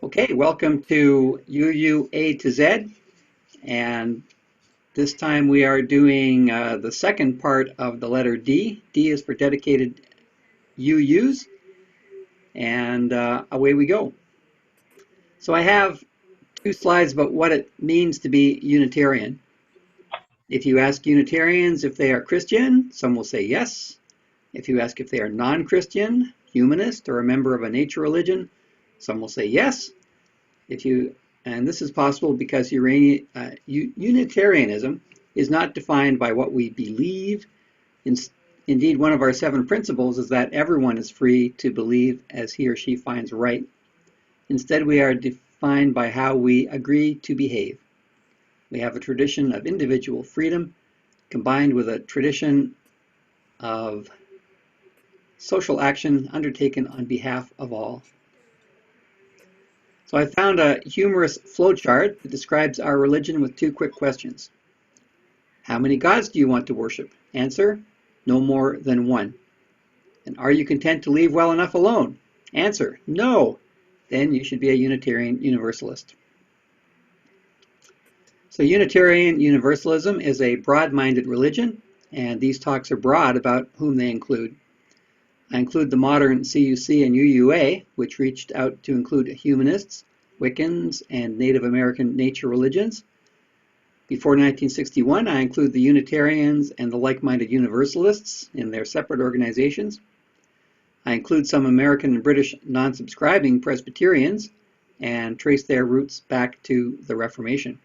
Okay, welcome to UU A to Z, and this time we are doing the second part of the letter D. D is for Dedicated UUs, and away we go. So I have two slides about what it means to be Unitarian. If you ask Unitarians if they are Christian, some will say yes. If you ask if they are non-Christian, humanist, or a member of a nature religion, some will say yes. And this is possible because Unitarianism is not defined by what we believe. Indeed, one of our 7 principles is that everyone is free to believe as he or she finds right. Instead, we are defined by how we agree to behave. We have a tradition of individual freedom combined with a tradition of social action undertaken on behalf of all. So I found a humorous flowchart that describes our religion with 2 quick questions. How many gods do you want to worship? Answer, no more than 1. And are you content to leave well enough alone? Answer, no. Then you should be a Unitarian Universalist. So Unitarian Universalism is a broad-minded religion, and these talks are broad about whom they include. I include the modern CUC and UUA, which reached out to include humanists, Wiccans, and Native American nature religions. Before 1961, I include the Unitarians and the like-minded Universalists in their separate organizations. I include some American and British non-subscribing Presbyterians and trace their roots back to the Reformation.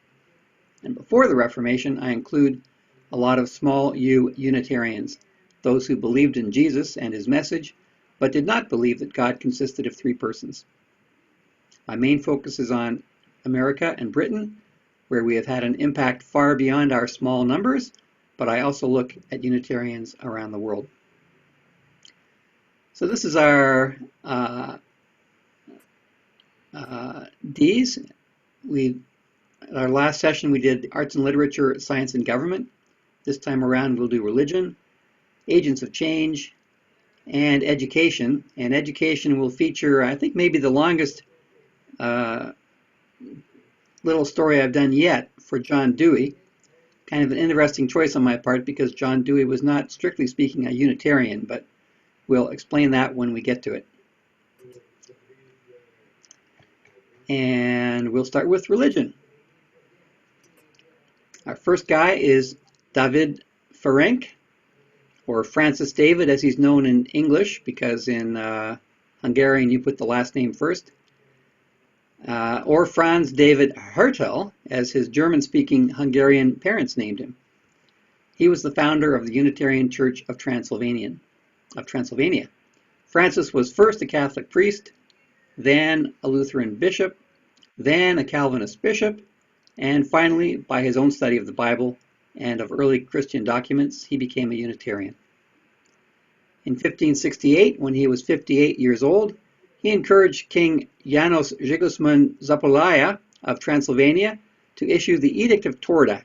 And before the Reformation, I include a lot of small U Unitarians, those who believed in Jesus and his message, but did not believe that God consisted of 3 persons. My main focus is on America and Britain, where we have had an impact far beyond our small numbers, but I also look at Unitarians around the world. So this is our Dees. At our last session we did arts and literature, science and government. This time around we'll do religion, agents of change, and education. And education will feature, I think, maybe the longest little story I've done yet for John Dewey. Kind of an interesting choice on my part because John Dewey was not, strictly speaking, a Unitarian, but we'll explain that when we get to it. And we'll start with religion. Our first guy is Dávid Ferenc, or Francis David as he's known in English, because in Hungarian you put the last name first, or Franz David Hertel as his German-speaking Hungarian parents named him. He was the founder of the Unitarian Church of Transylvania. Francis was first a Catholic priest, then a Lutheran bishop, then a Calvinist bishop, and finally, by his own study of the Bible and of early Christian documents, he became a Unitarian. In 1568, when he was 58 years old, he encouraged King Janos Sigismund Zapolya of Transylvania to issue the Edict of Torda,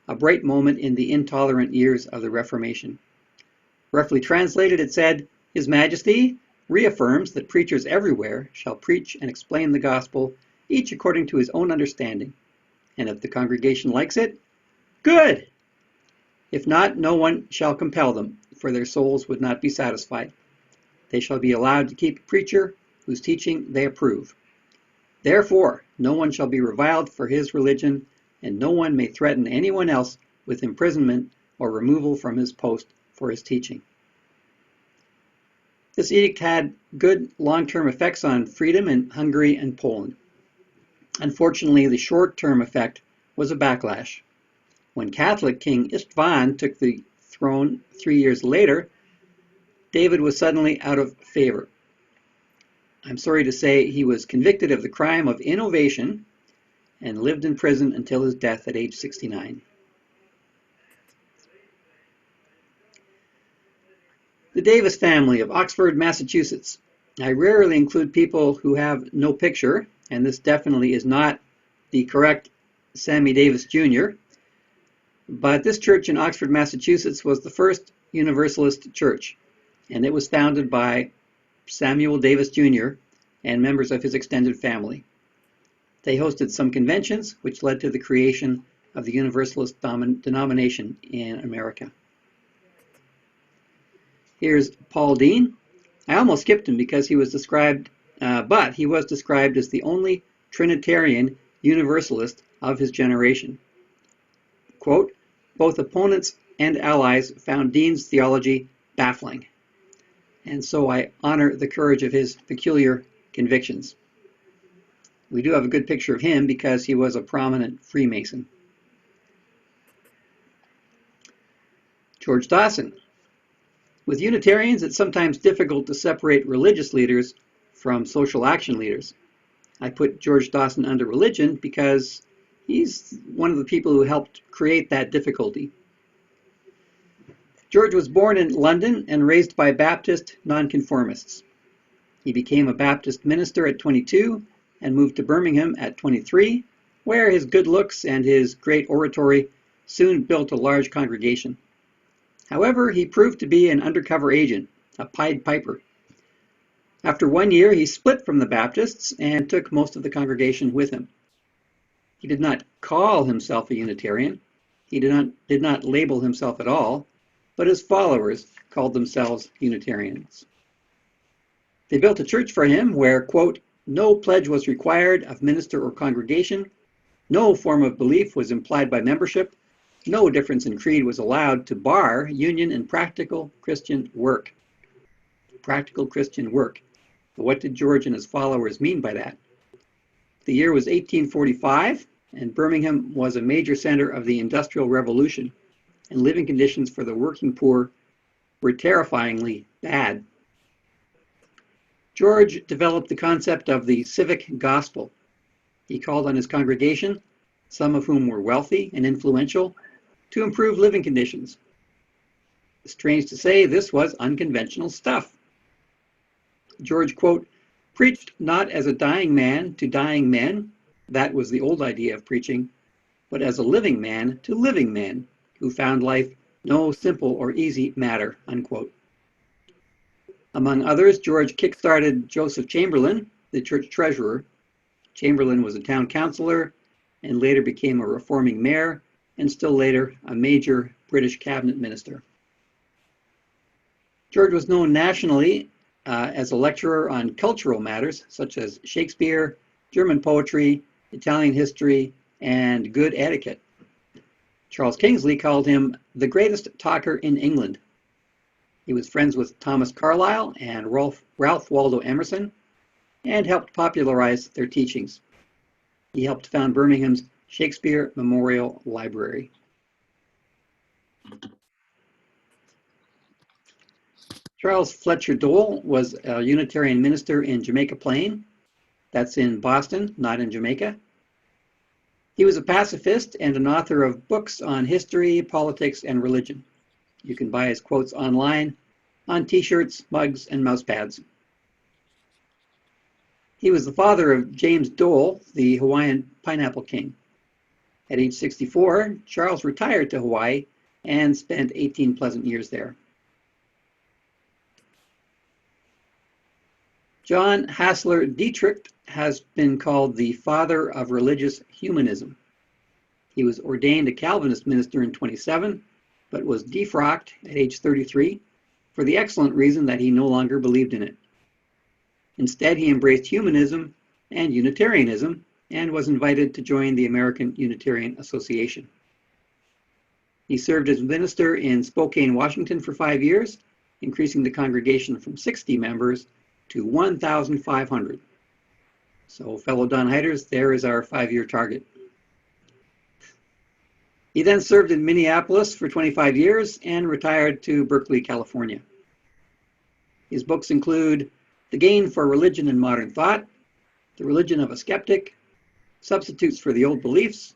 a bright moment in the intolerant years of the Reformation. Roughly translated, it said, "His Majesty reaffirms that preachers everywhere shall preach and explain the gospel, each according to his own understanding. And if the congregation likes it, good! If not, no one shall compel them, for their souls would not be satisfied. They shall be allowed to keep a preacher whose teaching they approve. Therefore, no one shall be reviled for his religion, and no one may threaten anyone else with imprisonment or removal from his post for his teaching." This edict had good long-term effects on freedom in Hungary and Poland. Unfortunately, the short-term effect was a backlash. When Catholic King Istvan took the throne 3 years later, David was suddenly out of favor. I'm sorry to say he was convicted of the crime of innovation and lived in prison until his death at age 69. The Davis family of Oxford, Massachusetts. I rarely include people who have no picture, and this definitely is not the correct Sammy Davis Jr., but this church in Oxford, Massachusetts was the first Universalist church, and it was founded by Samuel Davis Jr. and members of his extended family. They hosted some conventions, which led to the creation of the Universalist denomination in America. Here's Paul Dean. I almost skipped him because he was described, but he was described as the only Trinitarian Universalist of his generation. Quote, both opponents and allies found Dean's theology baffling, and so I honor the courage of his peculiar convictions. We do have a good picture of him because he was a prominent Freemason. George Dawson. With Unitarians, it's sometimes difficult to separate religious leaders from social action leaders. I put George Dawson under religion because he's one of the people who helped create that difficulty. George was born in London and raised by Baptist nonconformists. He became a Baptist minister at 22 and moved to Birmingham at 23, where his good looks and his great oratory soon built a large congregation. However, he proved to be an undercover agent, a Pied Piper. After 1 year, he split from the Baptists and took most of the congregation with him. He did not call himself a Unitarian. He did not label himself at all, but his followers called themselves Unitarians. They built a church for him where, quote, no pledge was required of minister or congregation, no form of belief was implied by membership, no difference in creed was allowed to bar union and practical Christian work. Practical Christian work. But what did George and his followers mean by that? The year was 1845, and Birmingham was a major center of the Industrial Revolution, and living conditions for the working poor were terrifyingly bad. George developed the concept of the Civic Gospel. He called on his congregation, some of whom were wealthy and influential, to improve living conditions. Strange to say, this was unconventional stuff. George, quote, preached not as a dying man to dying men, that was the old idea of preaching, but as a living man to living men, who found life no simple or easy matter, unquote. Among others, George kick-started Joseph Chamberlain, the church treasurer. Chamberlain was a town councillor and later became a reforming mayor, and still later a major British cabinet minister. George was known nationally as a lecturer on cultural matters such as Shakespeare, German poetry, Italian history, and good etiquette. Charles Kingsley called him the greatest talker in England. He was friends with Thomas Carlyle and Ralph Waldo Emerson and helped popularize their teachings. He helped found Birmingham's Shakespeare Memorial Library. Charles Fletcher Dole was a Unitarian minister in Jamaica Plain. That's in Boston, not in Jamaica. He was a pacifist and an author of books on history, politics, and religion. You can buy his quotes online on t-shirts, mugs, and mouse pads. He was the father of James Dole, the Hawaiian Pineapple King. At age 64, Charles retired to Hawaii and spent 18 pleasant years there. John Hassler Dietrich has been called the father of religious humanism. He was ordained a Calvinist minister in 27, but was defrocked at age 33 for the excellent reason that he no longer believed in it. Instead, he embraced humanism and Unitarianism and was invited to join the American Unitarian Association. He served as minister in Spokane, Washington for 5 years, increasing the congregation from 60 members to 1,500. So, fellow Donhiders, there is our 5-year target. He then served in Minneapolis for 25 years and retired to Berkeley, California. His books include The Gain for Religion and Modern Thought, The Religion of a Skeptic, Substitutes for the Old Beliefs,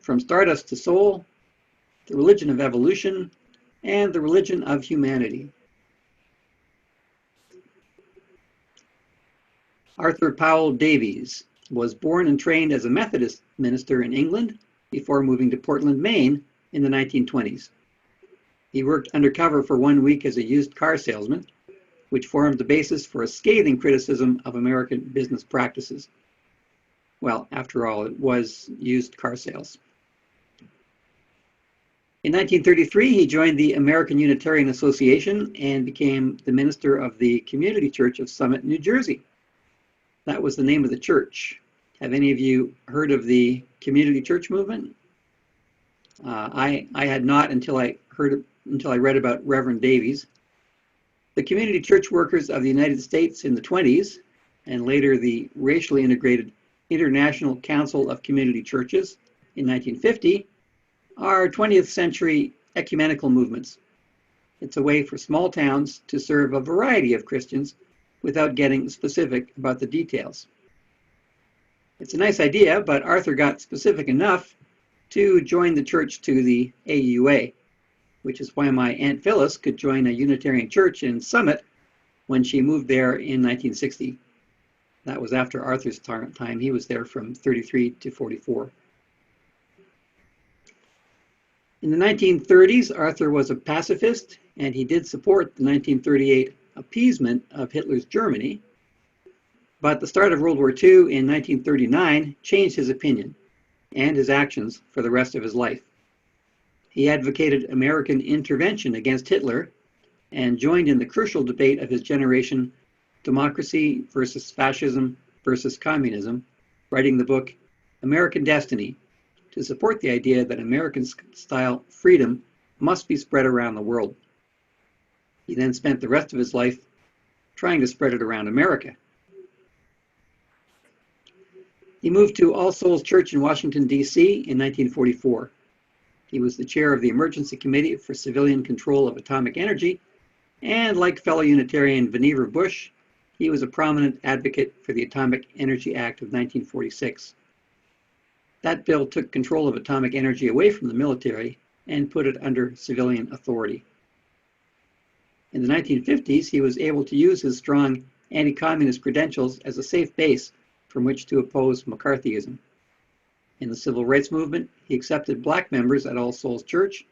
From Stardust to Soul, The Religion of Evolution, and The Religion of Humanity. Arthur Powell Davies was born and trained as a Methodist minister in England before moving to Portland, Maine in the 1920s. He worked undercover for 1 week as a used car salesman, which formed the basis for a scathing criticism of American business practices. Well, after all, it was used car sales. In 1933, he joined the American Unitarian Association and became the minister of the Community Church of Summit, New Jersey. That was the name of the church. Have any of you heard of the community church movement? I had not until I read about Reverend Davies. The Community Church Workers of the United States in the 20s, and later the racially integrated International Council of Community Churches in 1950, are 20th century ecumenical movements. It's a way for small towns to serve a variety of Christians without getting specific about the details. It's a nice idea, but Arthur got specific enough to join the church to the AUA, which is why my Aunt Phyllis could join a Unitarian church in Summit when she moved there in 1960. That was after Arthur's time. He was there from 33 to 44. In the 1930s, Arthur was a pacifist, and he did support the 1938 appeasement of Hitler's Germany. But the start of World War II in 1939 changed his opinion and his actions for the rest of his life. He advocated American intervention against Hitler and joined in the crucial debate of his generation, democracy versus fascism versus communism, writing the book American Destiny, to support the idea that American-style freedom must be spread around the world. He then spent the rest of his life trying to spread it around America. He moved to All Souls Church in Washington, D.C. in 1944. He was the chair of the Emergency Committee for Civilian Control of Atomic Energy, and like fellow Unitarian Vannevar Bush, he was a prominent advocate for the Atomic Energy Act of 1946. That bill took control of atomic energy away from the military and put it under civilian authority. In the 1950s, he was able to use his strong anti-communist credentials as a safe base from which to oppose McCarthyism. In the civil rights movement, he accepted black members at All Souls Church,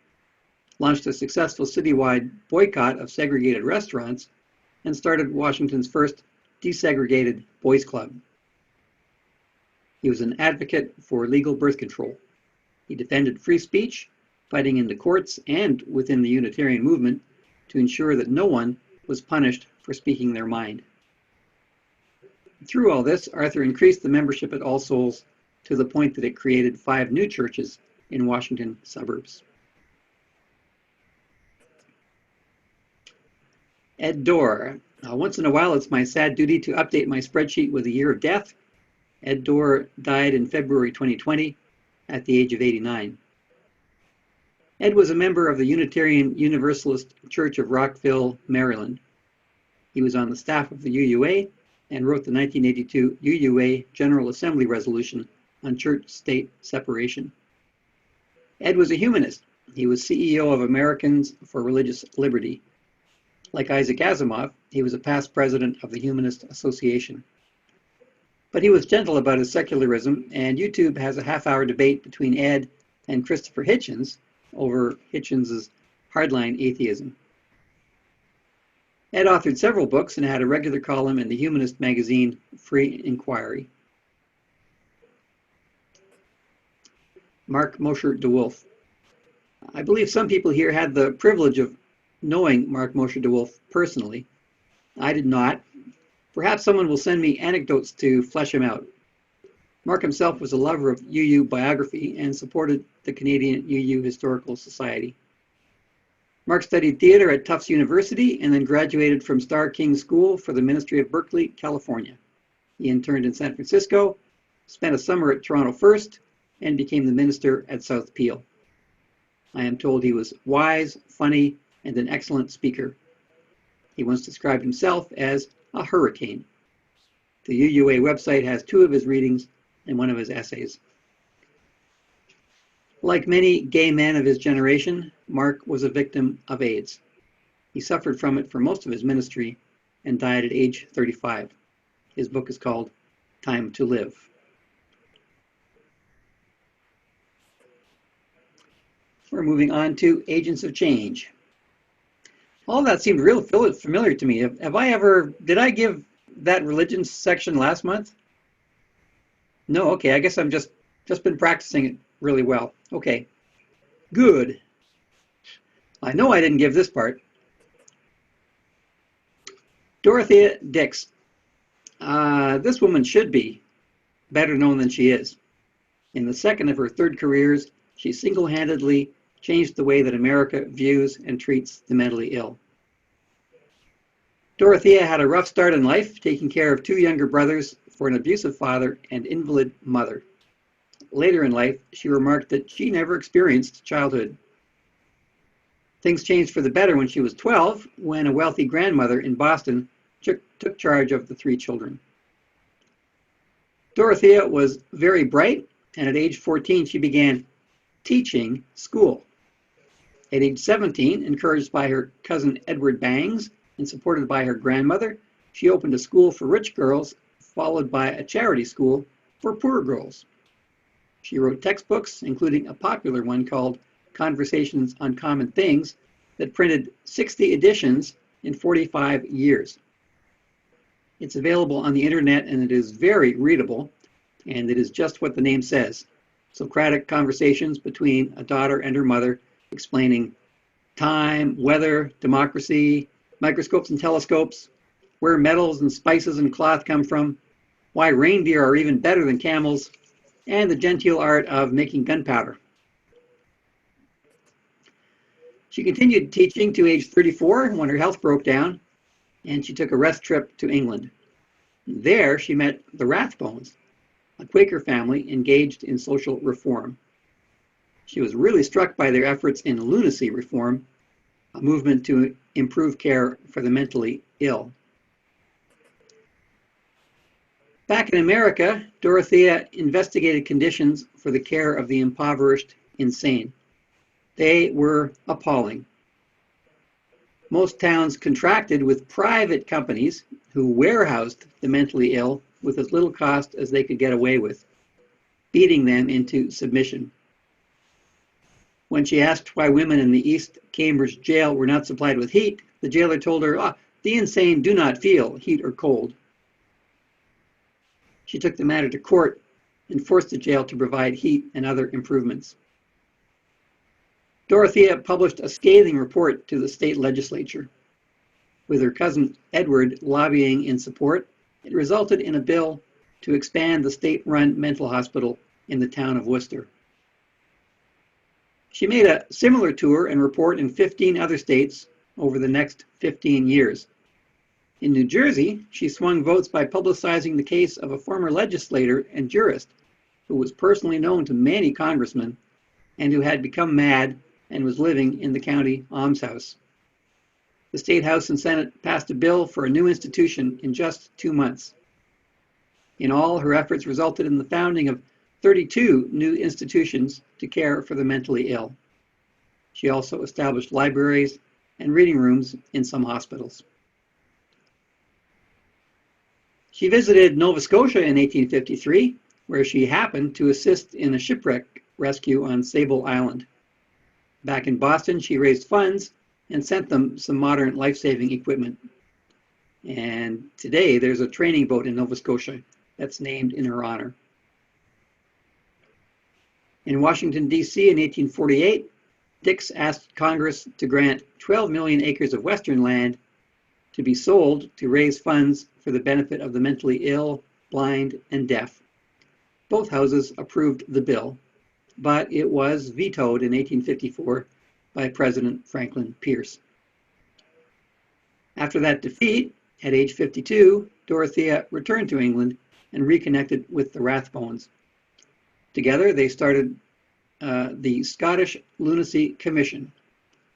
launched a successful citywide boycott of segregated restaurants, and started Washington's first desegregated boys' club. He was an advocate for legal birth control. He defended free speech, fighting in the courts and within the Unitarian movement to ensure that no one was punished for speaking their mind. Through all this, Arthur increased the membership at All Souls to the point that it created 5 new churches in Washington suburbs. Ed Doerr. Once in a while, it's my sad duty to update my spreadsheet with a year of death. Ed Doerr died in February 2020 at the age of 89. Ed was a member of the Unitarian Universalist Church of Rockville, Maryland. He was on the staff of the UUA and wrote the 1982 UUA General Assembly Resolution on church-state separation. Ed was a humanist. He was CEO of Americans for Religious Liberty. Like Isaac Asimov, he was a past president of the Humanist Association. But he was gentle about his secularism, and YouTube has a half-hour debate between Ed and Christopher Hitchens over Hitchens' hardline atheism. Ed authored several books and had a regular column in the Humanist magazine Free Inquiry. Mark Mosher DeWolfe. I believe some people here had the privilege of knowing Mark Mosher DeWolfe personally. I did not. Perhaps someone will send me anecdotes to flesh him out. Mark himself was a lover of UU biography and supported the Canadian UU Historical Society. Mark studied theater at Tufts University and then graduated from Starr King School for the Ministry of Berkeley, California. He interned in San Francisco, spent a summer at Toronto First, and became the minister at South Peel. I am told he was wise, funny, and an excellent speaker. He once described himself as a hurricane. The UUA website has 2 of his readings and 1 of his essays. Like many gay men of his generation, Mark was a victim of AIDS. He suffered from it for most of his ministry and died at age 35. His book is called Time to Live. We're moving on to Agents of Change. All that seemed real familiar to me. Did I give that religion section last month? No, okay, I guess I'm just been practicing it really well. Okay, good. I know I didn't give this part. Dorothea Dix. This woman should be better known than she is. In the second of her third careers, she single-handedly changed the way that America views and treats the mentally ill. Dorothea had a rough start in life, taking care of two younger brothers for an abusive father and invalid mother. Later in life, she remarked that she never experienced childhood. Things changed for the better when she was 12, when a wealthy grandmother in Boston took charge of the three children. Dorothea was very bright, and at age 14, she began teaching school. At age 17, encouraged by her cousin Edward Bangs and supported by her grandmother, she opened a school for rich girls, followed by a charity school for poor girls. She wrote textbooks, including a popular one called Conversations on Common Things, that printed 60 editions in 45 years. It's available on the internet, and it is very readable, and it is just what the name says. Socratic conversations between a daughter and her mother, explaining time, weather, democracy, microscopes and telescopes, where metals and spices and cloth come from, why reindeer are even better than camels, and the genteel art of making gunpowder. She continued teaching to age 34 when her health broke down, and she took a rest trip to England. There she met the Rathbones, a Quaker family engaged in social reform. She was really struck by their efforts in lunacy reform, a movement to improve care for the mentally ill. Back in America, Dorothea investigated conditions for the care of the impoverished insane. They were appalling. Most towns contracted with private companies who warehoused the mentally ill with as little cost as they could get away with, beating them into submission. When she asked why women in the East Cambridge jail were not supplied with heat, the jailer told her, the insane do not feel heat or cold. She took the matter to court and forced the jail to provide heat and other improvements. Dorothea published a scathing report to the state legislature. With her cousin Edward lobbying in support, it resulted in a bill to expand the state-run mental hospital in the town of Worcester. She made a similar tour and report in 15 other states over the next 15 years. In New Jersey, she swung votes by publicizing the case of a former legislator and jurist who was personally known to many congressmen and who had become mad and was living in the county almshouse. The State House and Senate passed a bill for a new institution in just 2 months. In all, her efforts resulted in the founding of 32 new institutions to care for the mentally ill. She also established libraries and reading rooms in some hospitals. She visited Nova Scotia in 1853, where she happened to assist in a shipwreck rescue on Sable Island. Back in Boston, she raised funds and sent them some modern life-saving equipment. And today, there's a training boat in Nova Scotia that's named in her honor. In Washington, D.C. in 1848, Dix asked Congress to grant 12 million acres of Western land to be sold to raise funds for the benefit of the mentally ill, blind, and deaf. Both houses approved the bill, but it was vetoed in 1854 by President Franklin Pierce. After that defeat, at age 52, Dorothea returned to England and reconnected with the Rathbones. Together, they started the Scottish Lunacy Commission.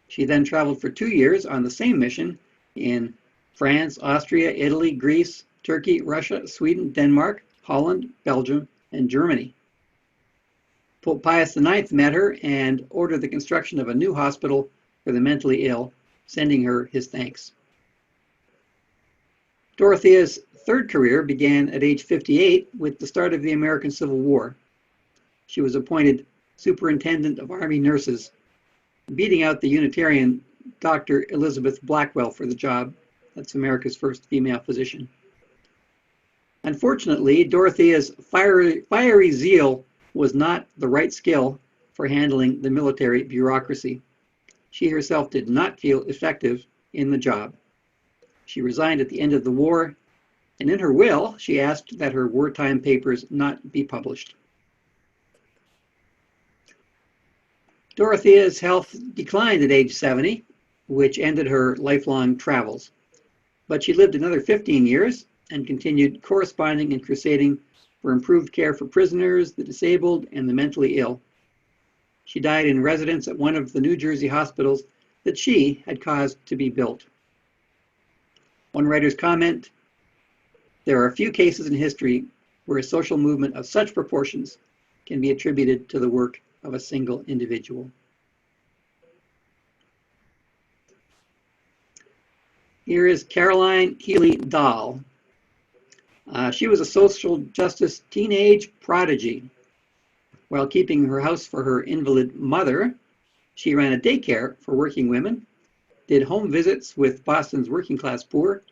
She then traveled for 2 years on the same mission in France, Austria, Italy, Greece, Turkey, Russia, Sweden, Denmark, Holland, Belgium, and Germany. Pope Pius IX met her and ordered the construction of a new hospital for the mentally ill, sending her his thanks. Dorothea's third career began at age 58 with the start of the American Civil War. She was appointed Superintendent of Army Nurses, beating out the Unitarian Dr. Elisabeth Blackwell for the job. That's America's first female physician. Unfortunately, Dorothea's fiery zeal was not the right skill for handling the military bureaucracy. She herself did not feel effective in the job. She resigned at the end of the war, and in her will, she asked that her wartime papers not be published. Dorothea's health declined at age 70, which ended her lifelong travels. But she lived another 15 years and continued corresponding and crusading for improved care for prisoners, the disabled, and the mentally ill. She died in residence at one of the New Jersey hospitals that she had caused to be built. One writer's comment, "There are few cases in history where a social movement of such proportions can be attributed to the work of a single individual." Here is Caroline Healey Dall. She was a social justice teenage prodigy. While keeping her house for her invalid mother, she ran a daycare for working women, did home visits with Boston's working class poor,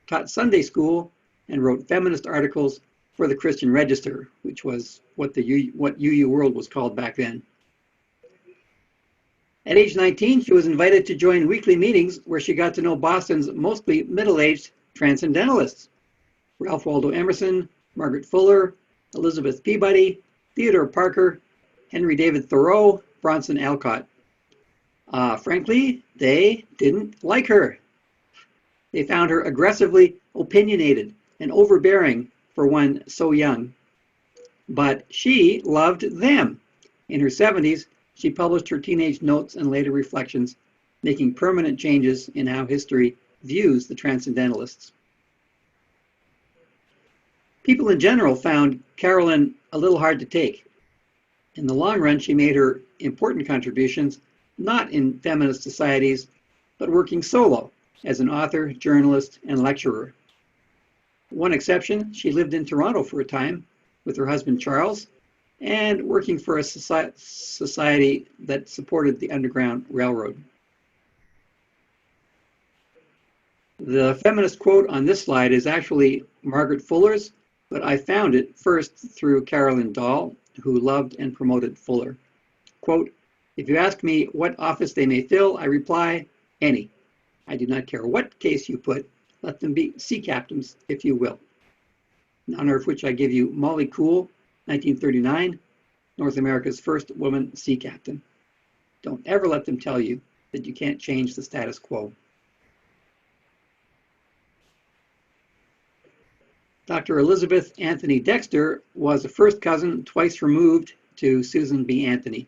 taught Sunday school, and wrote feminist articles for the Christian Register, which was what UU World was called back then. At age 19, she was invited to join weekly meetings where she got to know Boston's mostly middle-aged transcendentalists: Ralph Waldo Emerson, Margaret Fuller, Elisabeth Peabody, Theodore Parker, Henry David Thoreau, Bronson Alcott. Frankly, they didn't like her. They found her aggressively opinionated and overbearing for one so young. But she loved them. In her 70s, she published her teenage notes and later reflections, making permanent changes in how history views the Transcendentalists. People in general found Caroline a little hard to take. In the long run, she made her important contributions not in feminist societies, but working solo as an author, journalist, and lecturer. One exception, she lived in Toronto for a time with her husband Charles, and working for a society that supported the Underground Railroad. The feminist quote on this slide is actually Margaret Fuller's, but I found it first through Caroline Dall, who loved and promoted Fuller. Quote, "If you ask me what office they may fill, I reply, any. I do not care what case you put, let them be sea captains, if you will." In honor of which I give you Molly Cool, 1939, North America's first woman sea captain. Don't ever let them tell you that you can't change the status quo. Dr. Elisabeth Anthony Dexter was a first cousin twice removed to Susan B. Anthony.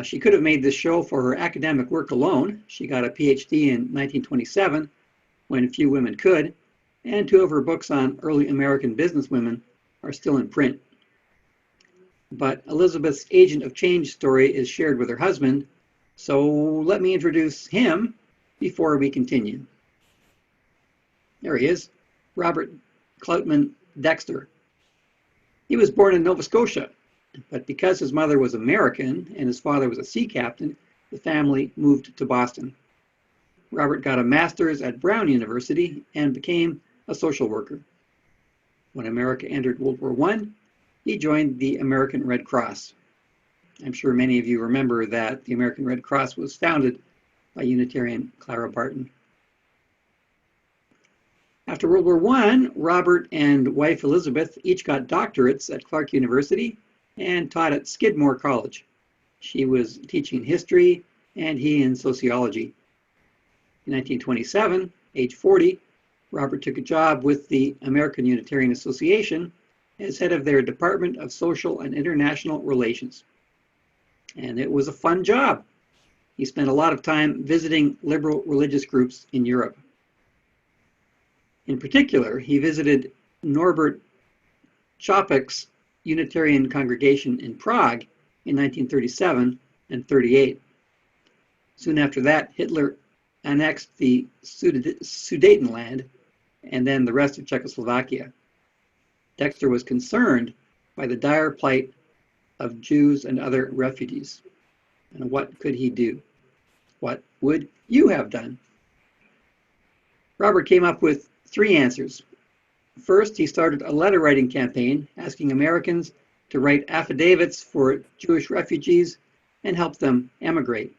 She could have made this show for her academic work alone. She got a PhD in 1927, when few women could, and two of her books on early American businesswomen are still in print. But Elisabeth's agent of change story is shared with her husband, so let me introduce him before we continue. There he is, Robert Cloutman Dexter. He was born in Nova Scotia, but because his mother was American and his father was a sea captain, the family moved to Boston. Robert got a master's at Brown University and became a social worker. When America entered World War I, he joined the American Red Cross. I'm sure many of you remember that the American Red Cross was founded by Unitarian Clara Barton. After World War I, Robert and wife Elisabeth each got doctorates at Clark University and taught at Skidmore College. She was teaching history and he in sociology. In 1927, age 40, Robert took a job with the American Unitarian Association as head of their Department of Social and International Relations. And it was a fun job. He spent a lot of time visiting liberal religious groups in Europe. In particular, he visited Norbert Chopek's Unitarian congregation in Prague in 1937 and 38. Soon after that, Hitler annexed the Sudetenland and then the rest of Czechoslovakia. Dexter was concerned by the dire plight of Jews and other refugees. And what could he do? What would you have done? Robert came up with three answers. First, he started a letter writing campaign asking Americans to write affidavits for Jewish refugees and help them emigrate.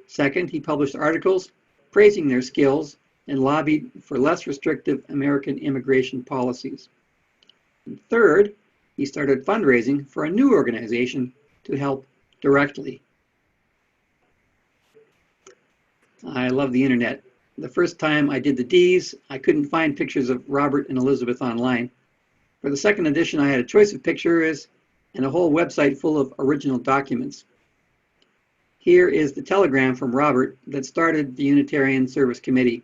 Second, he published articles praising their skills and lobbied for less restrictive American immigration policies. And third, he started fundraising for a new organization to help directly. I love the internet. The first time I did the Dees, I couldn't find pictures of Robert and Elisabeth online. For the second edition, I had a choice of pictures and a whole website full of original documents. Here is the telegram from Robert that started the Unitarian Service Committee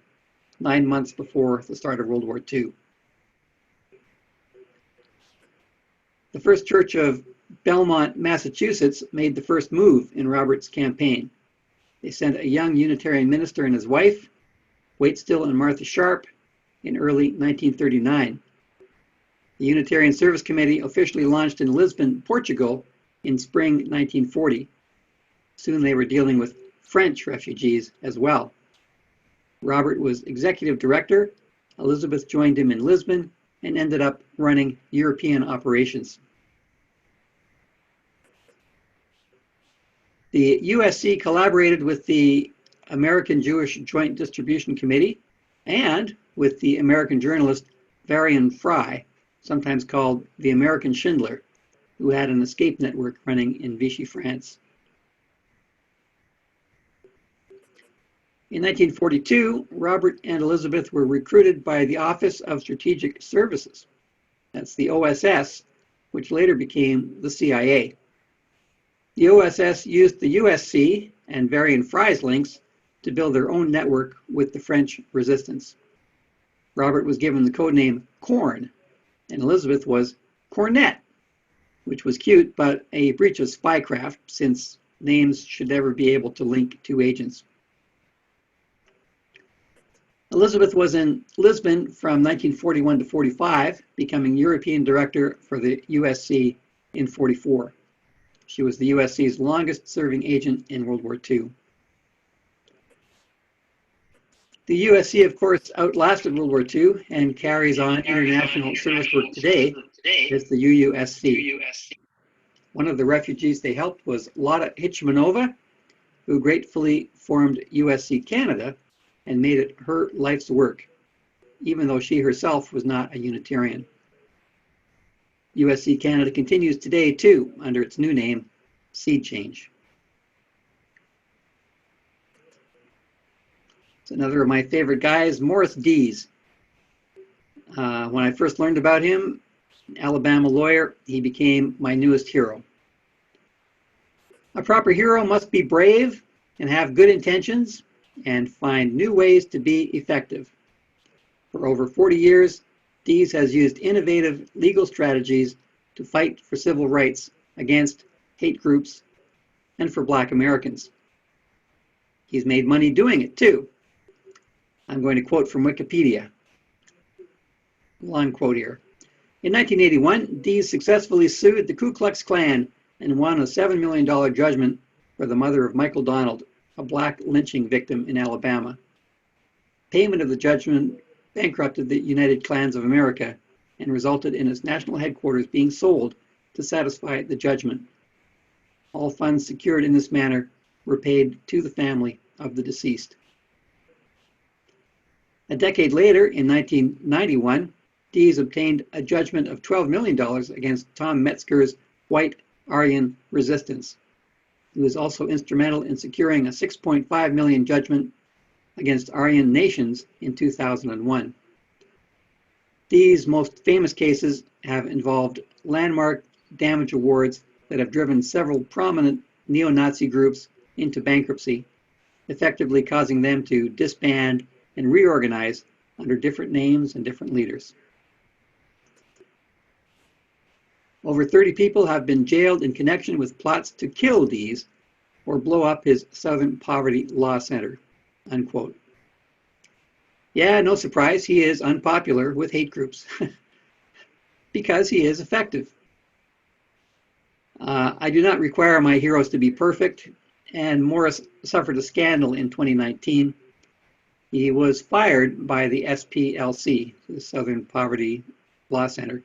9 months before the start of World War II. The First Church of Belmont, Massachusetts made the first move in Robert's campaign. They sent a young Unitarian minister and his wife, Waitstill and Martha Sharp, in early 1939. The Unitarian Service Committee officially launched in Lisbon, Portugal in spring 1940. Soon they were dealing with French refugees as well. Robert was executive director. Elisabeth joined him in Lisbon and ended up running European operations. The USC collaborated with the American Jewish Joint Distribution Committee and with the American journalist Varian Fry, sometimes called the American Schindler, who had an escape network running in Vichy, France. In 1942, Robert and Elisabeth were recruited by the Office of Strategic Services. That's the OSS, which later became the CIA. The OSS used the USC and Varian Fry's links to build their own network with the French resistance. Robert was given the codename Corn, and Elisabeth was Cornet, which was cute, but a breach of spycraft, since names should never be able to link two agents. Elisabeth was in Lisbon from 1941 to 45, becoming European director for the USC in 44. She was the USC's longest-serving agent in World War II. The USC, of course, outlasted World War II and carries on international service work today as the UUSC. One of the refugees they helped was Lotta Hitchmanova, who gratefully formed USC Canada and made it her life's work, even though she herself was not a Unitarian. USC Canada continues today, too, under its new name, Seed Change. It's another of my favorite guys, Morris Dees. When I first learned about him, Alabama lawyer, he became my newest hero. A proper hero must be brave and have good intentions and find new ways to be effective. For over 40 years, Dees has used innovative legal strategies to fight for civil rights against hate groups and for Black Americans. He's made money doing it, too. I'm going to quote from Wikipedia. Long quote here. In 1981, Dees successfully sued the Ku Klux Klan and won a $7 million judgment for the mother of Michael Donald, a Black lynching victim in Alabama. Payment of the judgment bankrupted the United Klans of America and resulted in its national headquarters being sold to satisfy the judgment. All funds secured in this manner were paid to the family of the deceased. A decade later, in 1991, Dees obtained a judgment of $12 million against Tom Metzger's White Aryan Resistance. He was also instrumental in securing a $6.5 million judgment against Aryan nations in 2001. These most famous cases have involved landmark damage awards that have driven several prominent neo-Nazi groups into bankruptcy, effectively causing them to disband and reorganize under different names and different leaders. Over 30 people have been jailed in connection with plots to kill Dees or blow up his Southern Poverty Law Center, unquote. Yeah, no surprise, he is unpopular with hate groups because he is effective. I do not require my heroes to be perfect, and Morris suffered a scandal in 2019. He was fired by the SPLC, the Southern Poverty Law Center.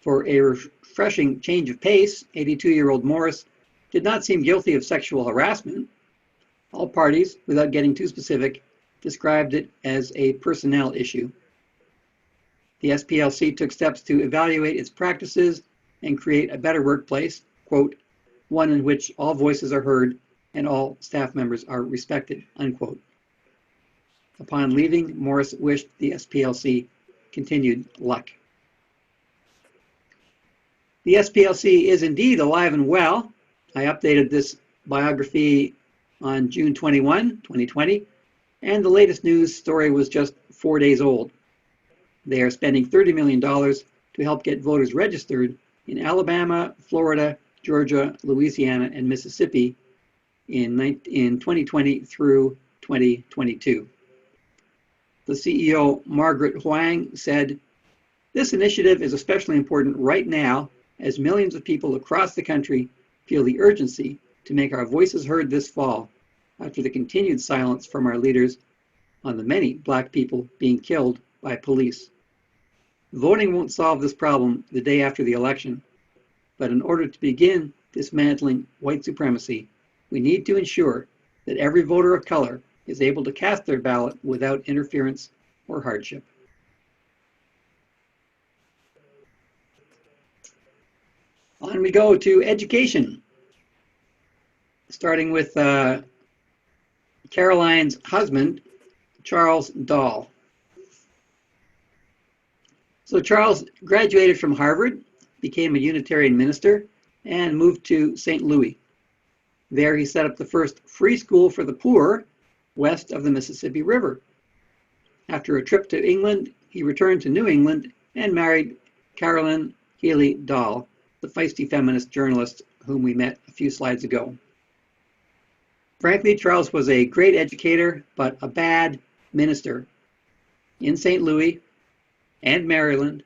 For a refreshing change of pace, 82-year-old Morris did not seem guilty of sexual harassment. All parties, without getting too specific, described it as a personnel issue. The SPLC took steps to evaluate its practices and create a better workplace, quote, one in which all voices are heard and all staff members are respected, unquote. Upon leaving, Morris wished the SPLC continued luck. The SPLC is indeed alive and well. I updated this biography on June 21, 2020, and the latest news story was just 4 days old. They are spending $30 million to help get voters registered in Alabama, Florida, Georgia, Louisiana, and Mississippi in 2020 through 2022. The CEO, Margaret Huang, said, "This initiative is especially important right now as millions of people across the country feel the urgency to make our voices heard this fall after the continued silence from our leaders on the many Black people being killed by police. Voting won't solve this problem the day after the election, but in order to begin dismantling white supremacy, we need to ensure that every voter of color is able to cast their ballot without interference or hardship." On we go to education, starting with Caroline's husband, Charles Dall. So Charles graduated from Harvard, became a Unitarian minister, and moved to St. Louis. There he set up the first free school for the poor west of the Mississippi River. After a trip to England, he returned to New England and married Caroline Healey Dall, the feisty feminist journalist whom we met a few slides ago. Frankly, Charles was a great educator, but a bad minister. In St. Louis, and Maryland,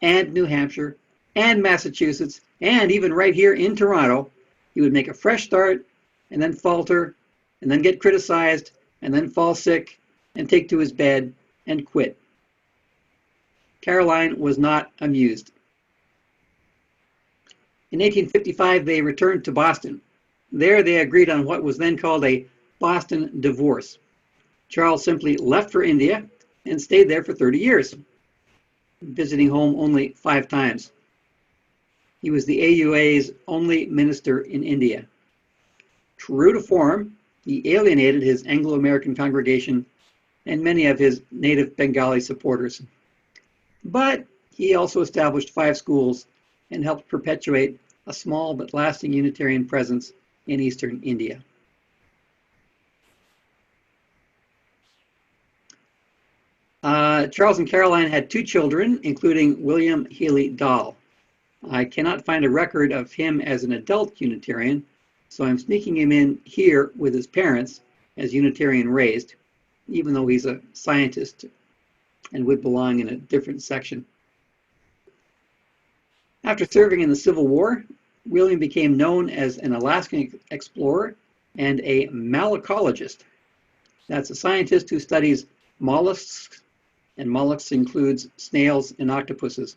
and New Hampshire, and Massachusetts, and even right here in Toronto, he would make a fresh start, and then falter, and then get criticized, and then fall sick, and take to his bed, and quit. Caroline was not amused. In 1855, they returned to Boston. There they agreed on what was then called a Boston divorce. Charles simply left for India and stayed there for 30 years, visiting home only 5 times. He was the AUA's only minister in India. True to form, he alienated his Anglo-American congregation and many of his native Bengali supporters. But he also established 5 schools and helped perpetuate a small but lasting Unitarian presence in eastern India. Charles and Caroline had 2 children, including William Healey Dall. I cannot find a record of him as an adult Unitarian, so I'm sneaking him in here with his parents as Unitarian raised, even though he's a scientist and would belong in a different section. After serving in the Civil War, William became known as an Alaskan explorer and a malacologist. That's a scientist who studies mollusks, and mollusks includes snails and octopuses.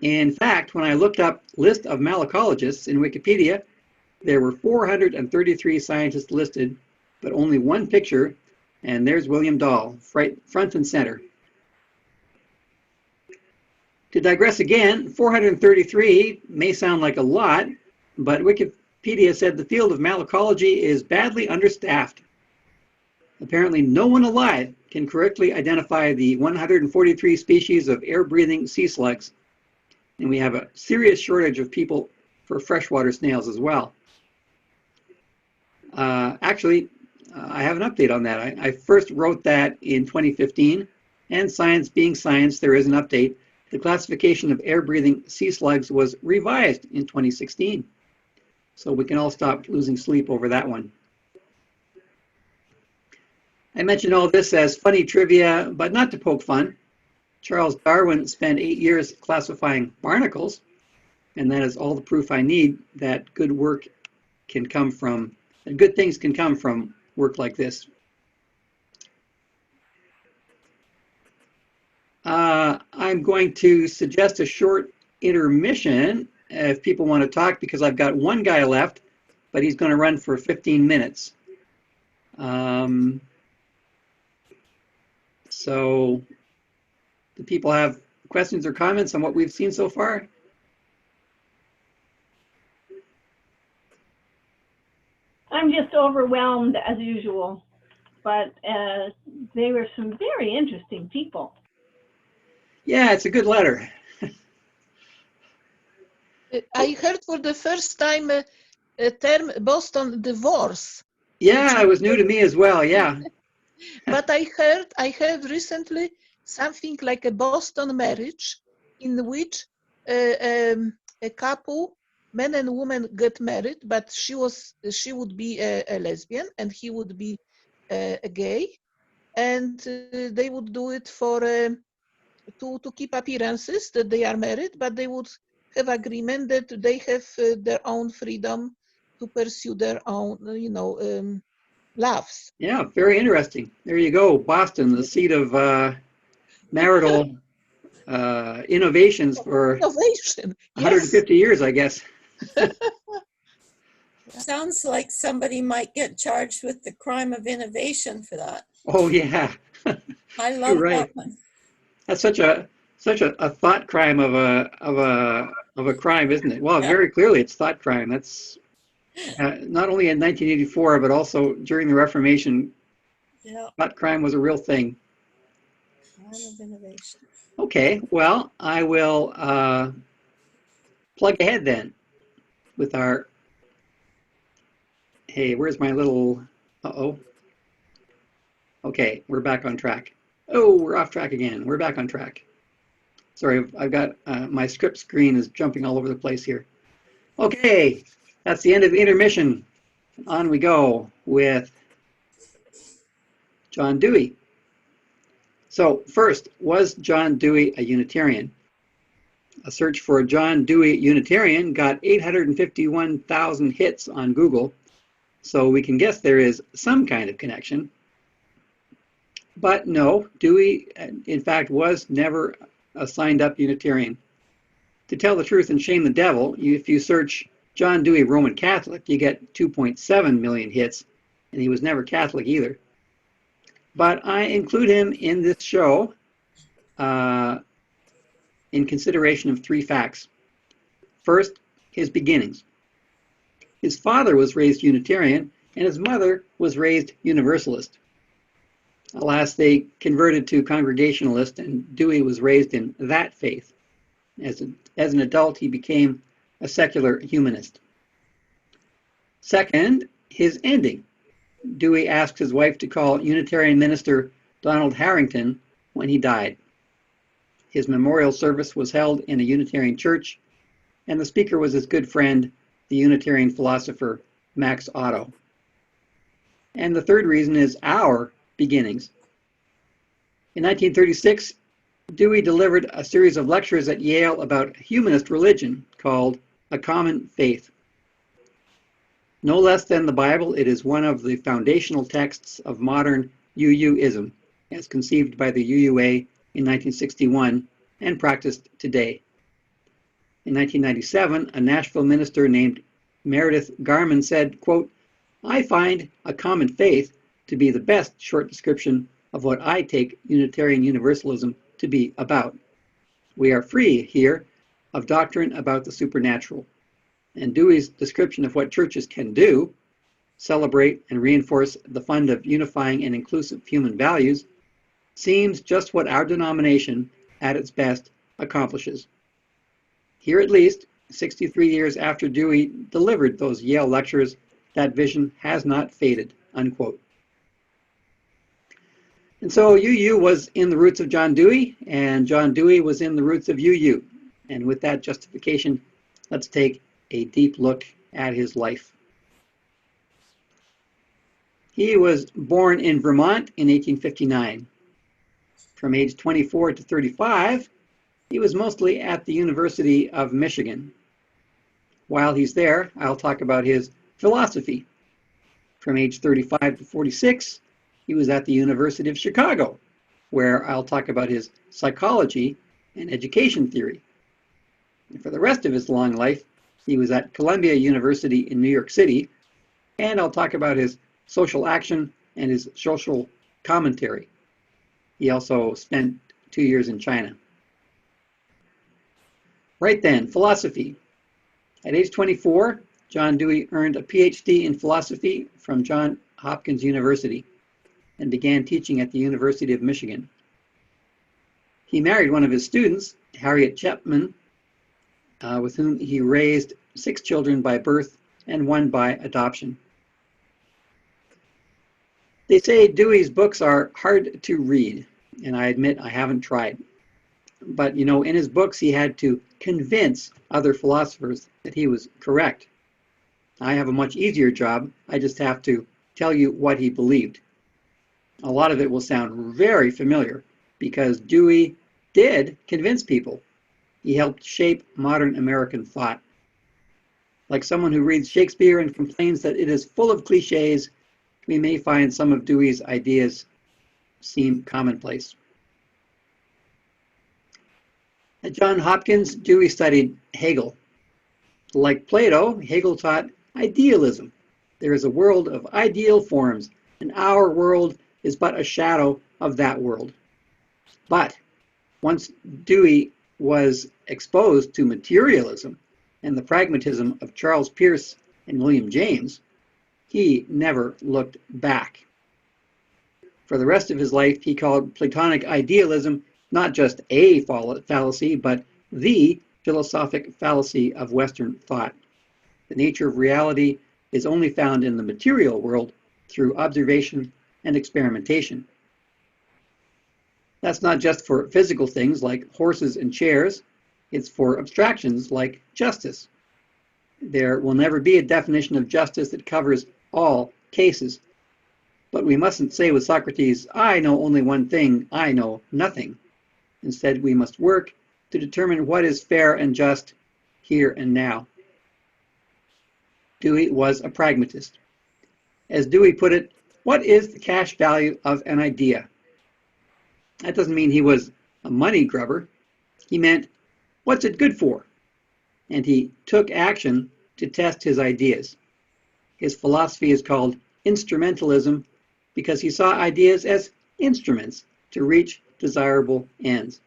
In fact, when I looked up list of malacologists in Wikipedia, there were 433 scientists listed, but only 1 picture, and there's William Dall, front and center. To digress again, 433 may sound like a lot, but Wikipedia said the field of malacology is badly understaffed. Apparently, no one alive can correctly identify the 143 species of air-breathing sea slugs, and we have a serious shortage of people for freshwater snails as well. I have an update on that. I first wrote that in 2015, and science being science, there is an update. The classification of air-breathing sea slugs was revised in 2016. So we can all stop losing sleep over that one. I mentioned all this as funny trivia, but not to poke fun. Charles Darwin spent 8 years classifying barnacles, and that is all the proof I need that good things can come from work like this. I'm going to suggest a short intermission if people want to talk, because I've got one guy left, but he's going to run for 15 minutes. So do people have questions or comments on what we've seen so far? I'm just overwhelmed as usual, but they were some very interesting people. Yeah, it's a good letter. I heard for the first time a term Boston divorce. Yeah, it was new to me as well. Yeah. But I heard recently something like a Boston marriage in which a couple, man and woman, get married, but she would be a lesbian and he would be a gay, and they would do it for to keep appearances that they are married, but they would have agreement that they have their own freedom to pursue their own, loves. Yeah, very interesting. There you go. Boston, the seat of marital innovations for Innovation. 150 years, I guess. Sounds like somebody might get charged with the crime of innovation for that. Oh yeah, I love right. that one. That's such a thought crime of a crime, isn't it? Well, Yeah. very clearly it's thought crime. That's not only in 1984, but also during the Reformation. Yeah, Thought crime was a real thing. crime of innovation. Okay, well, I will plug ahead then with our. Hey, where's my little? Uh-oh. Okay, we're back on track. Oh, we're off track again. We're back on track. Sorry, I've got my script screen is jumping all over the place here. Okay, that's the end of the intermission. On we go with John Dewey. So first, was John Dewey a Unitarian? A search for John Dewey Unitarian got 851,000 hits on Google, so we can guess there is some kind of connection. But no, Dewey, in fact, was never a signed-up Unitarian. To tell the truth and shame the devil, if you search John Dewey Roman Catholic, you get 2.7 million hits, and he was never Catholic either. But I include him in this show in consideration of three facts. First, his beginnings. His father was raised Unitarian, and his mother was raised Universalist. Alas, they converted to Congregationalist, and Dewey was raised in that faith. As an adult, he became a secular humanist. Second, his ending. Dewey asked his wife to call Unitarian minister Donald Harrington when he died. His memorial service was held in a Unitarian church, and the speaker was his good friend, the Unitarian philosopher Max Otto. And the third reason is our beginnings. In 1936, Dewey delivered a series of lectures at Yale about humanist religion called A Common Faith. No less than the Bible, it is one of the foundational texts of modern UUism, as conceived by the UUA in 1961 and practiced today. In 1997, a Nashville minister named Meredith Garman said, quote, "I find A Common Faith to be the best short description of what I take Unitarian Universalism to be about. We are free here of doctrine about the supernatural." And Dewey's description of what churches can do, celebrate and reinforce the fund of unifying and inclusive human values, seems just what our denomination, at its best, accomplishes. Here at least, 63 years after Dewey delivered those Yale lectures, that vision has not faded, unquote. And so UU was in the roots of John Dewey, and John Dewey was in the roots of UU. And with that justification, let's take a deep look at his life. He was born in Vermont in 1859. From age 24 to 35, he was mostly at the University of Michigan. While he's there, I'll talk about his philosophy. From age 35 to 46, he was at the University of Chicago. where I'll talk about his psychology and education theory. And for the rest of his long life, he was at Columbia University in New York City, and I'll talk about his social action and his social commentary. He also spent 2 years in China. Right then, philosophy. At age 24, John Dewey earned a PhD in philosophy from Johns Hopkins University and began teaching at the University of Michigan. He married one of his students, Harriet Chapman, with whom he raised 6 children by birth and 1 by adoption. They say Dewey's books are hard to read, and I admit I haven't tried. But, you know, in his books, he had to convince other philosophers that he was correct. I have a much easier job. I just have to tell you what he believed. A lot of it will sound very familiar because Dewey did convince people. He helped shape modern American thought. Like someone who reads Shakespeare and complains that it is full of cliches, we may find some of Dewey's ideas seem commonplace. At Johns Hopkins, Dewey studied Hegel. Like Plato, Hegel taught idealism. There is a world of ideal forms, and our world is but a shadow of that world. But once Dewey was exposed to materialism and the pragmatism of Charles Peirce and William James, he never looked back. For the rest of his life, he called Platonic idealism not just a fallacy, but the philosophic fallacy of Western thought. The nature of reality is only found in the material world through observation and experimentation. That's not just for physical things like horses and chairs, it's for abstractions like justice. There will never be a definition of justice that covers all cases. But we mustn't say with Socrates, I know only one thing, I know nothing. Instead, we must work to determine what is fair and just here and now. Dewey was a pragmatist. As Dewey put it, what is the cash value of an idea? That doesn't mean he was a money grubber. He meant, what's it good for? And he took action to test his ideas. His philosophy is called instrumentalism because he saw ideas as instruments to reach desirable ends.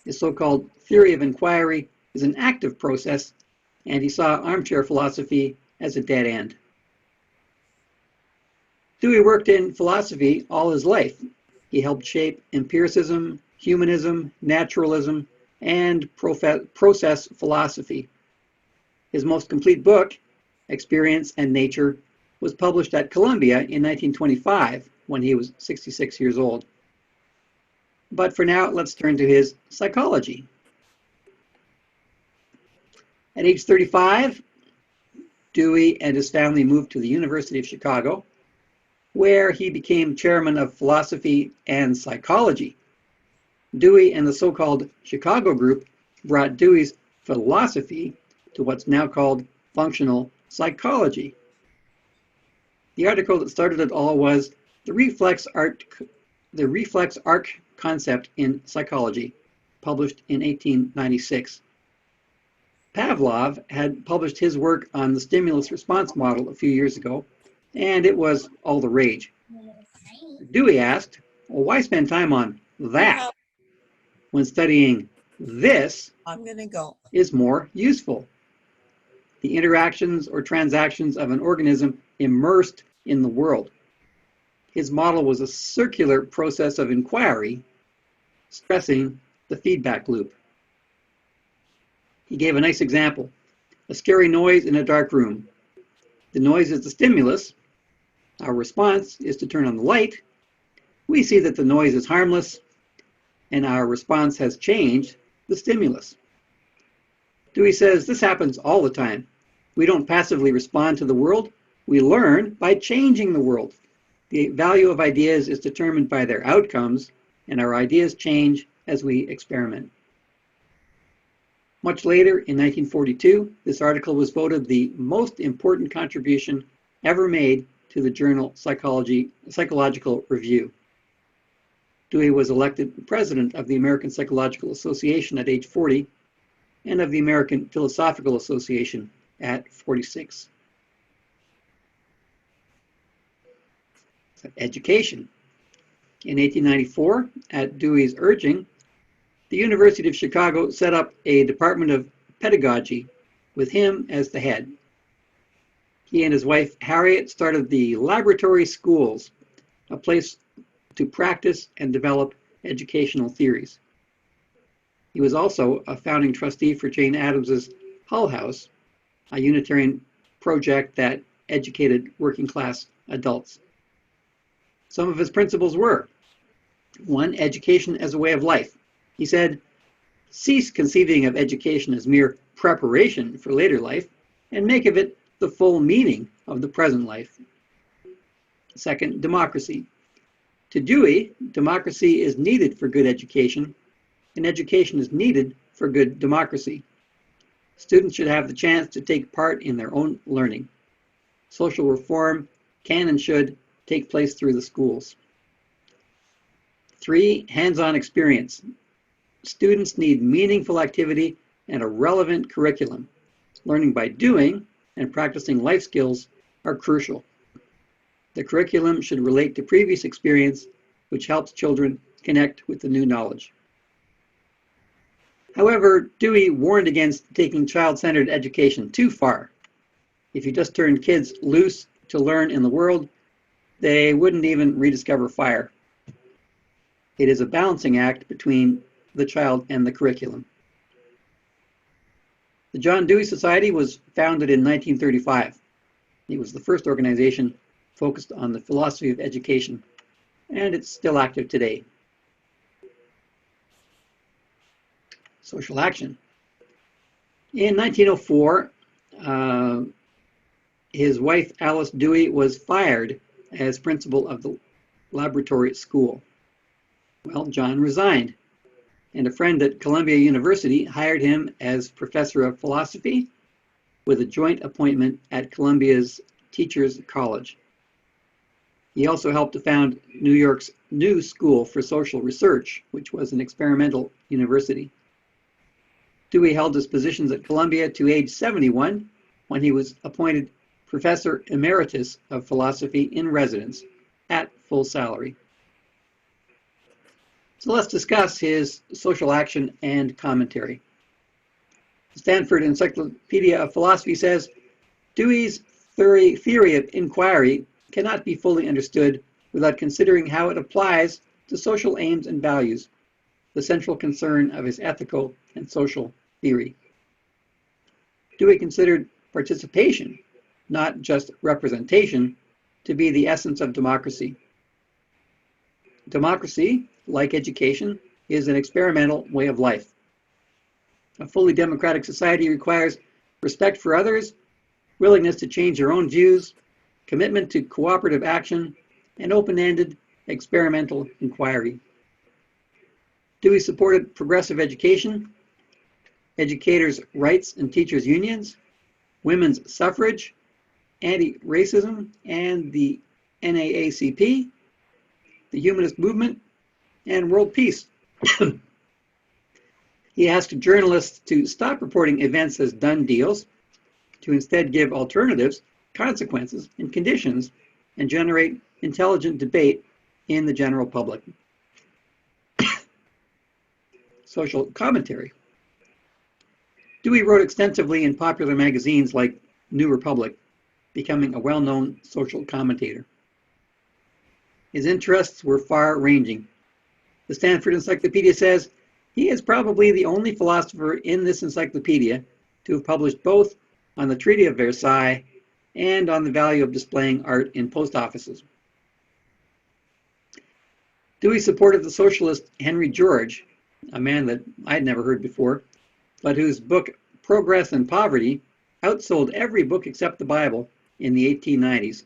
His so-called theory of inquiry is an active process, and he saw armchair philosophy as a dead end. Dewey worked in philosophy all his life. He helped shape empiricism, humanism, naturalism, and process philosophy. His most complete book, Experience and Nature, was published at Columbia in 1925 when he was 66 years old. But for now, let's turn to his psychology. At age 35, Dewey and his family moved to the University of Chicago, where he became chairman of philosophy and psychology. Dewey and the so-called Chicago group brought Dewey's philosophy to what's now called functional psychology. The article that started it all was the reflex arc concept in psychology, published in 1896. Pavlov had published his work on the stimulus response model a few years ago, and it was all the rage. Dewey asked, well, why spend time on that when studying this is more useful? The interactions or transactions of an organism immersed in the world. His model was a circular process of inquiry, stressing the feedback loop. He gave a nice example, a scary noise in a dark room. The noise is the stimulus. Our response is to turn on the light. We see that the noise is harmless, and our response has changed the stimulus. Dewey says this happens all the time. We don't passively respond to the world. We learn by changing the world. The value of ideas is determined by their outcomes, and our ideas change as we experiment. Much later, in 1942, this article was voted the most important contribution ever made to the journal Psychological Review. Dewey was elected president of the American Psychological Association at age 40 and of the American Philosophical Association at 46. Education. In 1894, at Dewey's urging, the University of Chicago set up a Department of Pedagogy with him as the head. He and his wife Harriet started the Laboratory Schools, a place to practice and develop educational theories. He was also a founding trustee for Jane Addams's Hull House, a Unitarian project that educated working-class adults. Some of his principles were: 1, education as a way of life. He said, cease conceiving of education as mere preparation for later life, and make of it the full meaning of the present life. 2, democracy. To Dewey, democracy is needed for good education, and education is needed for good democracy. Students should have the chance to take part in their own learning. Social reform can and should take place through the schools. 3, hands-on experience. Students need meaningful activity and a relevant curriculum. Learning by doing and practicing life skills are crucial. The curriculum should relate to previous experience, which helps children connect with the new knowledge. However, Dewey warned against taking child-centered education too far. If you just turned kids loose to learn in the world, they wouldn't even rediscover fire. It is a balancing act between the child and the curriculum. The John Dewey Society was founded in 1935. It was the first organization focused on the philosophy of education, and it's still active today. Social action. In 1904, his wife Alice Dewey was fired as principal of the laboratory school. Well, John resigned, and a friend at Columbia University hired him as professor of philosophy with a joint appointment at Columbia's Teachers College. He also helped to found New York's New School for Social Research, which was an experimental university. Dewey held his positions at Columbia to age 71 when he was appointed Professor Emeritus of Philosophy in residence at full salary. So let's discuss his social action and commentary. The Stanford Encyclopedia of Philosophy says, Dewey's theory of inquiry cannot be fully understood without considering how it applies to social aims and values, the central concern of his ethical and social theory. Dewey considered participation, not just representation, to be the essence of democracy. Democracy, like education, is an experimental way of life. A fully democratic society requires respect for others, willingness to change your own views, commitment to cooperative action, and open-ended experimental inquiry. Dewey supported progressive education, educators' rights and teachers' unions, women's suffrage, anti-racism, and the NAACP, the Humanist movement, and world peace. He asked journalists to stop reporting events as done deals, to instead give alternatives, consequences, and conditions, and generate intelligent debate in the general public. Social commentary. Dewey wrote extensively in popular magazines like New Republic, becoming a well-known social commentator. His interests were far-ranging. The Stanford Encyclopedia says he is probably the only philosopher in this encyclopedia to have published both on the Treaty of Versailles and on the value of displaying art in post offices. Dewey supported the socialist Henry George, a man that I'd never heard before, but whose book Progress and Poverty outsold every book except the Bible in the 1890s.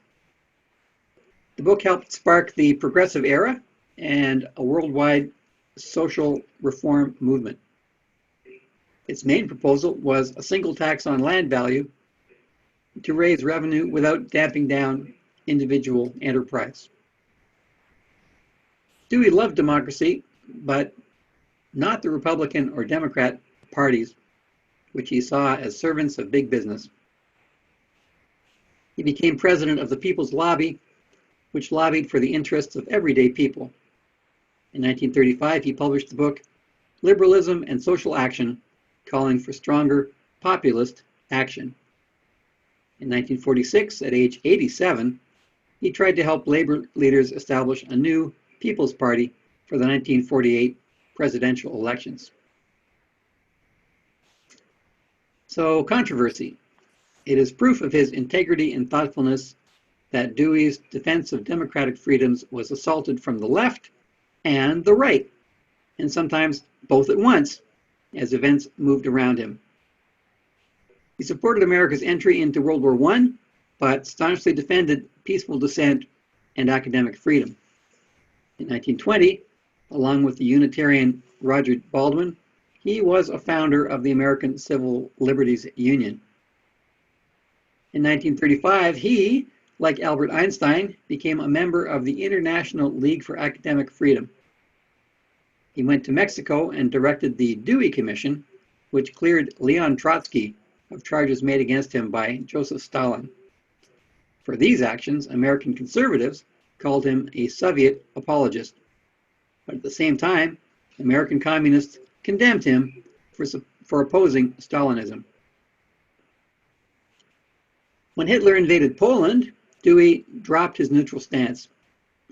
The book helped spark the progressive era and a worldwide social reform movement. Its main proposal was a single tax on land value to raise revenue without damping down individual enterprise. Dewey loved democracy, but not the Republican or Democrat parties, which he saw as servants of big business. He became president of the People's Lobby, which lobbied for the interests of everyday people. In 1935, he published the book Liberalism and Social Action, calling for stronger populist action. In 1946, at age 87, he tried to help labor leaders establish a new People's Party for the 1948 presidential elections. So, controversy. It is proof of his integrity and thoughtfulness that Dewey's defense of democratic freedoms was assaulted from the left and the right, and sometimes both at once, as events moved around him. He supported America's entry into World War I, but staunchly defended peaceful dissent and academic freedom. In 1920, along with the Unitarian Roger Baldwin, he was a founder of the American Civil Liberties Union. In 1935, he, like Albert Einstein, became a member of the International League for Academic Freedom. He went to Mexico and directed the Dewey Commission, which cleared Leon Trotsky of charges made against him by Joseph Stalin. For these actions, American conservatives called him a Soviet apologist. But at the same time, American communists condemned him for opposing Stalinism. When Hitler invaded Poland, Dewey dropped his neutral stance.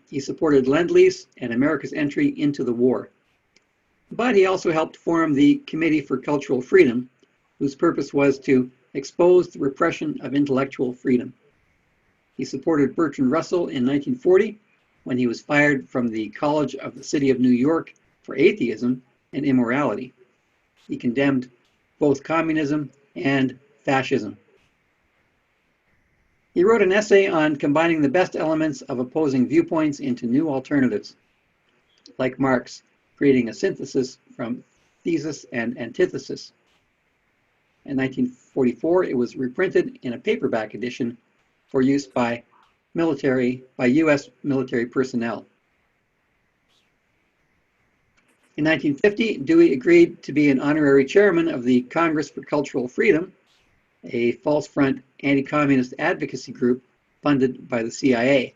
He supported Lend-Lease and America's entry into the war. But he also helped form the Committee for Cultural Freedom, whose purpose was to expose the repression of intellectual freedom. He supported Bertrand Russell in 1940 when he was fired from the College of the City of New York for atheism and immorality. He condemned both communism and fascism. He wrote an essay on combining the best elements of opposing viewpoints into new alternatives, like Marx, creating a synthesis from thesis and antithesis. In 1944, it was reprinted in a paperback edition for use by U.S. military personnel. In 1950, Dewey agreed to be an honorary chairman of the Congress for Cultural Freedom, a false front anti-communist advocacy group funded by the CIA.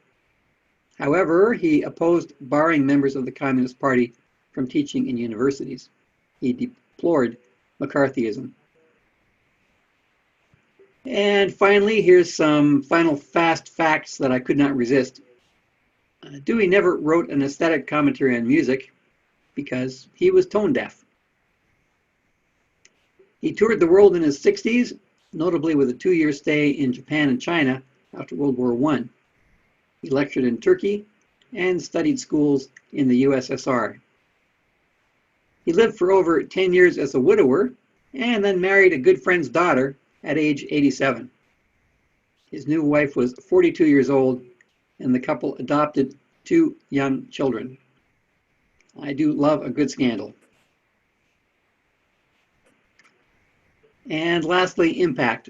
However, he opposed barring members of the Communist Party from teaching in universities. He deplored McCarthyism. And finally, here's some final fast facts that I could not resist. Dewey never wrote an aesthetic commentary on music because he was tone deaf. He toured the world in his 60s, notably with a 2-year stay in Japan and China after World War I. He lectured in Turkey and studied schools in the USSR. He lived for over 10 years as a widower and then married a good friend's daughter at age 87. His new wife was 42 years old, and the couple adopted 2 young children. I do love a good scandal. And lastly, impact.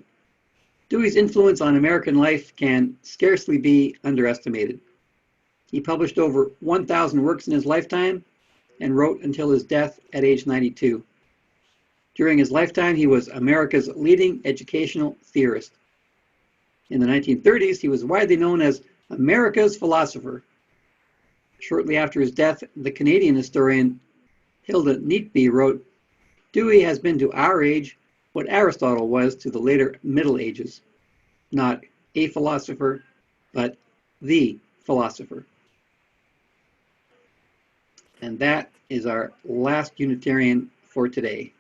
Dewey's influence on American life can scarcely be underestimated. He published over 1,000 works in his lifetime and wrote until his death at age 92. During his lifetime, he was America's leading educational theorist. In the 1930s, he was widely known as America's philosopher. Shortly after his death, the Canadian historian Hilda Neatby wrote, "Dewey has been to our age what Aristotle was to the later Middle Ages. Not a philosopher, but the philosopher." And that is our last Unitarian for today.